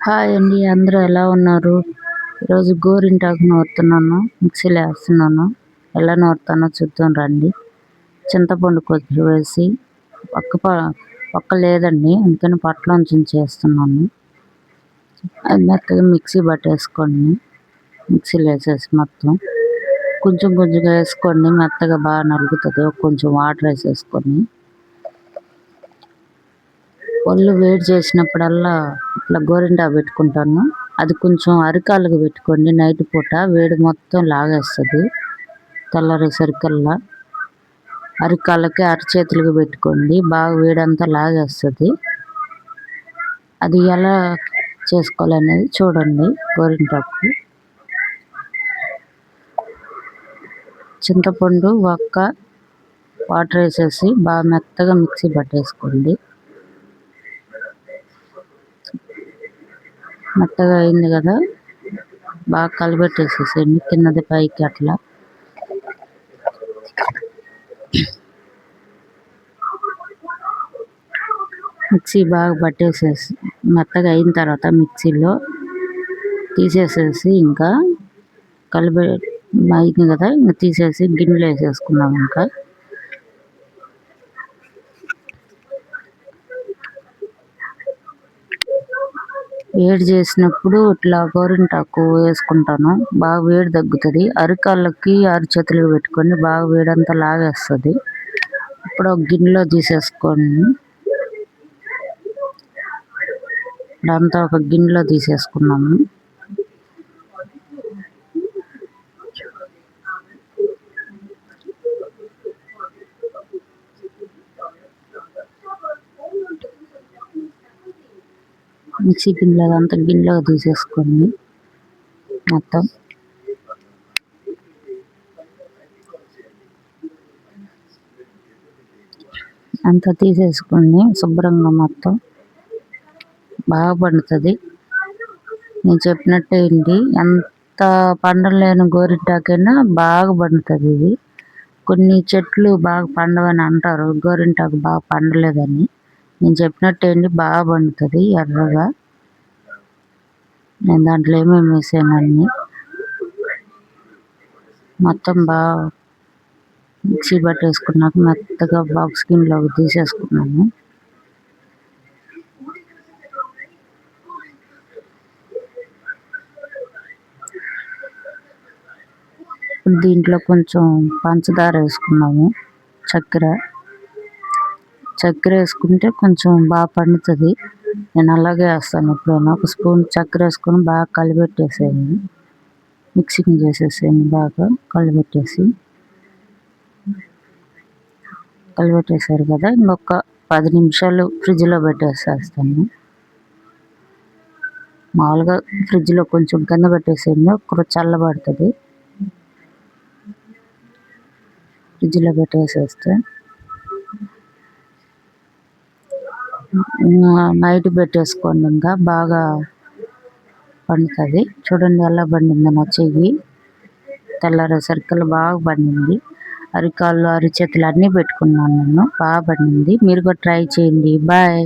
Hi అండి, అందరూ ఎలా ఉన్నారు? ఈరోజు గోరింటాకు నూరుతున్నాను, మిక్సీలో వేస్తున్నాను. ఎలా నూరుతానో చూద్దాం రండి. చింతపండు కొద్దిగా వేసి పక్క లేదండి, అందుకని పొట్టలోంచి చేస్తున్నాను. అది మెత్తగా మిక్సీ పట్టేసుకోండి. మిక్సీలో వేసేసి మొత్తం కొంచెం కొంచెంగా వేసుకోండి, మెత్తగా బాగా నలుగుతుంది. కొంచెం వాటర్ వేసేసుకొని ఒళ్ళు వేడి చేసినప్పుడల్లా ఇట్లా గోరింటాకు పెట్టుకుంటాను. అది కొంచెం అరికాళ్ళకు పెట్టుకోండి. నైట్ పూట వేడి మొత్తం లాగేస్తుంది. తెల్లారేసరికల్లా అరికాళ్ళకి అరచేతులకు పెట్టుకోండి, బాగా వేడంతా లాగేస్తుంది. అది ఎలా చేసుకోవాలనేది చూడండి. గోరింటాకు చింతపండు వాటర్ వేసేసి బాగా మెత్తగా మిక్సీ పట్టేసుకోండి. మెత్తగా అయింది కదా, బాగా కలిపెట్టేసేసేయండి కిందది పైకి అట్లా. మిక్సీ బాగా పట్టేసేసి మెత్తగా అయిన తర్వాత మిక్సీలో తీసేసేసి ఇంకా అయింది కదా, ఇంకా తీసేసి గిన్నెలో వేసేసుకున్నాం. ఇంకా వేడి చేసినప్పుడు ఇట్లా గోరింటాకు వేసుకుంటాను, బాగా వేడి తగ్గుతుంది. అరికాళ్ళకి అరిచేతులకు పెట్టుకొని బాగా వేడంతా లాగేస్తుంది. ఇప్పుడు ఒక గిన్నెలో తీసేసుకోండి. ఇదంతా ఒక గిన్నెలో తీసేసుకున్నాము. మిక్సీ గిన్నెలో అంతా గిన్నెలో తీసేసుకోండి మొత్తం. అంతా తీసేసుకోండి శుభ్రంగా మొత్తం. బాగా పండుతుంది. నేను చెప్పినట్టే ఏంటి, ఎంత పండలేని గోరింటాకైనా బాగా పండుతుంది. ఇది కొన్ని చెట్లు బాగా పండవని అంటారు, గోరింటాకు బాగా పండలేదని. నేను చెప్పినట్టేంటి బాగా పండుతుంది ఎర్రగా. నేను దాంట్లో ఏమేమి వేసానని మొత్తం బాగా మిక్సీ పట్టేసుకున్నాక మెత్తగా బాక్స్ గిన్నెలోకి తీసేసుకున్నాను. దీంట్లో కొంచెం పంచదార వేసుకున్నాము, చక్కెర వేసుకుంటే కొంచెం బాగా పండుతుంది. నేను అలాగే వేస్తాను ఎప్పుడైనా. ఒక స్పూన్ చక్కెర వేసుకొని బాగా కలిపెట్టేసేయండి. మిక్సింగ్ చేసేసేయండి, బాగా కలిపెట్టేసారు కదా, ఇంకొక 10 నిమిషాలు ఫ్రిడ్జ్లో పెట్టేసేస్తాను. మామూలుగా ఫ్రిడ్జ్లో కొంచెం కింద పెట్టేసేయండి, ఒక చల్లబడుతుంది. ఫ్రిడ్జ్లో పెట్టేసేస్తే నైట్ పెట్టేసుకోండి, ఇంకా బాగా పండుతుంది. చూడండి ఎలా పండిందో నా చెయ్యి. తెల్లారేసరికల్లా బాగా పండింది. అరికాళ్ళు అరిచేతులు అన్నీ పెట్టుకున్నాను నేను, బాగా పండింది. మీరు కూడా ట్రై చేయండి. బాయ్.